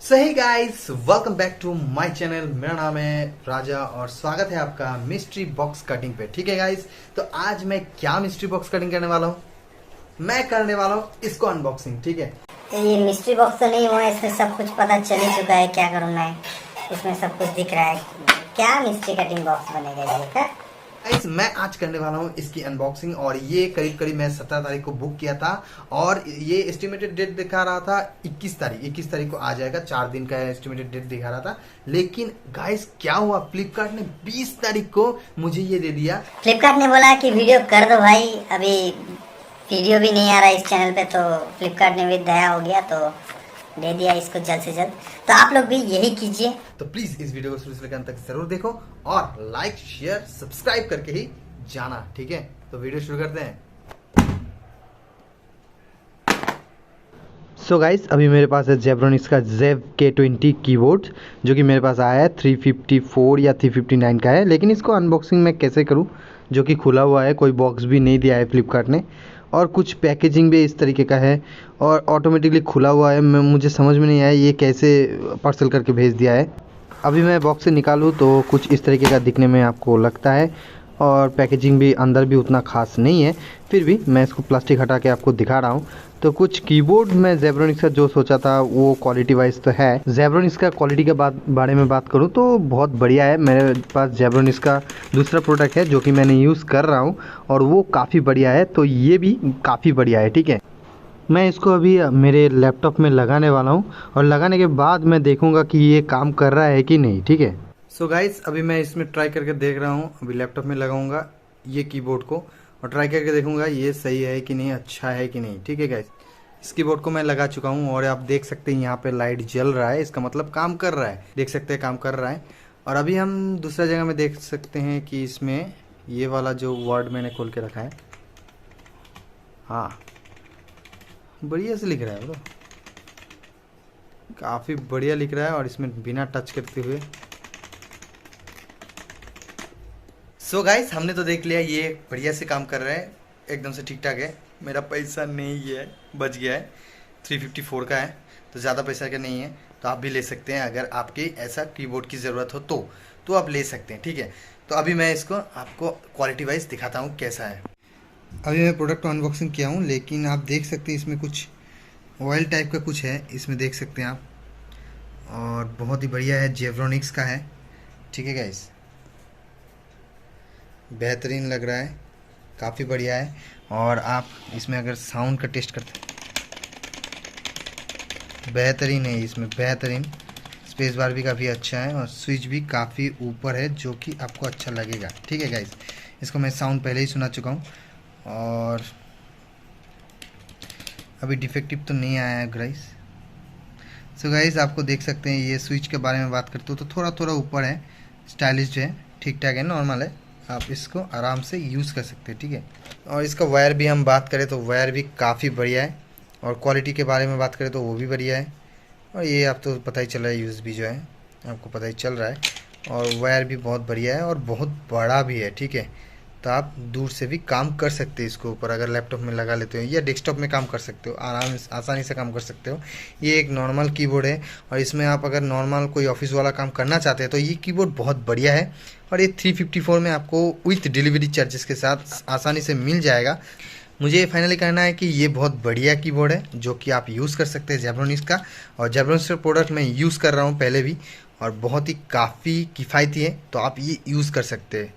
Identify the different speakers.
Speaker 1: सही guys, welcome back to my channel. मेरा नाम है राजा और स्वागत है आपका मिस्ट्री बॉक्स कटिंग पे। ठीक है गाइस, तो आज मैं क्या मिस्ट्री बॉक्स कटिंग करने वाला हूँ, मैं करने वाला हूँ इसको अनबॉक्सिंग। ठीक है,
Speaker 2: ये मिस्ट्री बॉक्स तो नहीं हुआ, इसमें सब कुछ पता चल ही चुका है। क्या करूँ मैं, इसमें सब कुछ दिख रहा है। क्या मिस्ट्री कटिंग बॉक्स बनेगा ये है?
Speaker 1: गाइस मैं आज करने वाला हूँ इसकी अनबॉक्सिंग। और ये करीब करीब मैं 17 तारीख को बुक किया था और ये एस्टिमेटेड डेट दिखा रहा था 21 तारीख को आ जाएगा। 4 दिन का एस्टिमेटेड डेट दिखा रहा था, लेकिन गाइस क्या हुआ, फ्लिपकार्ट ने 20 तारीख को मुझे ये दे दिया।
Speaker 2: फ्लिपकार्ट ने बोला कि वीडियो कर दो भाई, अभी वीडियो भी नहीं आ रहा है इस चैनल पे, तो फ्लिपकार्ट ने भी दया हो गया तो दे दिया इसको जल्द से जल्द। तो आप लोग भी यही कीजिए।
Speaker 1: तो प्लीज इस वीडियो को शुरू से लेकर अंत तक जरूर देखो और लाइक शेयर सब्सक्राइब करके ही जाना। ठीक है, तो वीडियो शुरू करते हैं। सो गाइस, अभी मेरे पास है जेब्रोनिक्स का जेब K20 कीबोर्ड, जो कि मेरे पास आया है 354 या 359 का है। लेकिन इसको अनबॉक्सिंग मैं कैसे करूं, जो कि खुला हुआ है, कोई बॉक्स भी नहीं दिया है फ्लिपकार्ट ने, और कुछ पैकेजिंग भी इस तरीके का है और ऑटोमेटिकली खुला हुआ है। मुझे समझ में नहीं आया ये कैसे पार्सल करके भेज दिया है। अभी मैं बॉक्स से निकालूँ तो कुछ इस तरीके का दिखने में आपको लगता है और पैकेजिंग भी अंदर भी उतना खास नहीं है। फिर भी मैं इसको प्लास्टिक हटा के आपको दिखा रहा हूँ। तो कुछ कीबोर्ड में जेब्रोनिक्स का जो सोचा था वो क्वालिटी वाइज तो है। जेब्रोनिक्स का क्वालिटी के बारे में बात करूँ तो बहुत बढ़िया है। मेरे पास जेब्रोनिक्स का दूसरा प्रोडक्ट है जो कि मैंने यूज़ कर रहा हूँ और वो काफ़ी बढ़िया है, तो ये भी काफ़ी बढ़िया है। ठीक है, मैं इसको अभी मेरे लैपटॉप में लगाने वाला हूँ और लगाने के बाद मैं देखूँगा कि ये काम कर रहा है कि नहीं। ठीक है, सो गाइस अभी मैं इसमें ट्राई करके देख रहा हूँ। अभी लैपटॉप में लगाऊंगा ये कीबोर्ड को और ट्राई करके देखूंगा ये सही है कि नहीं, अच्छा है कि नहीं। ठीक है गाइस, इस कीबोर्ड को मैं लगा चुका हूँ और आप देख सकते हैं यहाँ पे लाइट जल रहा है, इसका मतलब काम कर रहा है। देख सकते हैं काम कर रहा है। और अभी हम दूसरा जगह में देख सकते हैं कि इसमें ये वाला जो वर्ड मैंने खोल के रखा है, हाँ बढ़िया से लिख रहा है, काफ़ी बढ़िया लिख रहा है और इसमें बिना टच करते हुए। सो गाइस हमने तो देख लिया ये बढ़िया से काम कर रहा है, एकदम से ठीक ठाक है। मेरा पैसा नहीं है, बच गया है, 354 का है, तो ज़्यादा पैसा का नहीं है, तो आप भी ले सकते हैं। अगर आपकी ऐसा कीबोर्ड की ज़रूरत हो तो आप ले सकते हैं। ठीक है, तो अभी मैं इसको आपको क्वालिटी वाइज दिखाता हूँ कैसा है। अभी मैं प्रोडक्ट अनबॉक्सिंग किया हूँ, लेकिन आप देख सकते हैं इसमें कुछ ऑयल टाइप का कुछ है, इसमें देख सकते हैं आप, और बहुत ही बढ़िया है, जेब्रोनिक्स का है। ठीक है गाइस, बेहतरीन लग रहा है, काफ़ी बढ़िया है। और आप इसमें अगर साउंड का टेस्ट करते हैं, बेहतरीन है, इसमें बेहतरीन स्पेस बार भी काफ़ी अच्छा है और स्विच भी काफ़ी ऊपर है, जो कि आपको अच्छा लगेगा। ठीक है गाइस, इसको मैं साउंड पहले ही सुना चुका हूँ और अभी डिफेक्टिव तो नहीं आया है गाइस। सो गाइस आपको देख सकते हैं, ये स्विच के बारे में बात करते हो तो थोड़ा थोड़ा ऊपर है, स्टाइलिश है, ठीक ठाक है, नॉर्मल है, आप इसको आराम से यूज़ कर सकते हैं। ठीक है, और इसका वायर भी हम बात करें तो वायर भी काफ़ी बढ़िया है और क्वालिटी के बारे में बात करें तो वो भी बढ़िया है। और ये आप तो पता ही चल रहा है, यूएसबी जो है आपको पता ही चल रहा है, और वायर भी बहुत बढ़िया है और बहुत बड़ा भी है। ठीक है, तो आप दूर से भी काम कर सकते हैं इसके ऊपर, अगर लैपटॉप में लगा लेते हो या डेस्कटॉप में काम कर सकते हो, आसानी से काम कर सकते हो। ये एक नॉर्मल कीबोर्ड है और इसमें आप अगर नॉर्मल कोई ऑफिस वाला काम करना चाहते हैं तो ये कीबोर्ड बहुत बढ़िया है। और ये 354 में आपको विथ डिलीवरी चार्जेस के साथ आसानी से मिल जाएगा। मुझे ये फाइनली कहना है कि ये बहुत बढ़िया कीबोर्ड है जो कि आप यूज़ कर सकते हैं जेब्रोनिक्स का। और जेब्रोनिक्स का प्रोडक्ट मैं यूज़ कर रहा हूँ पहले भी और बहुत ही काफ़ी किफ़ायती है, तो आप ये यूज़ कर सकते हैं।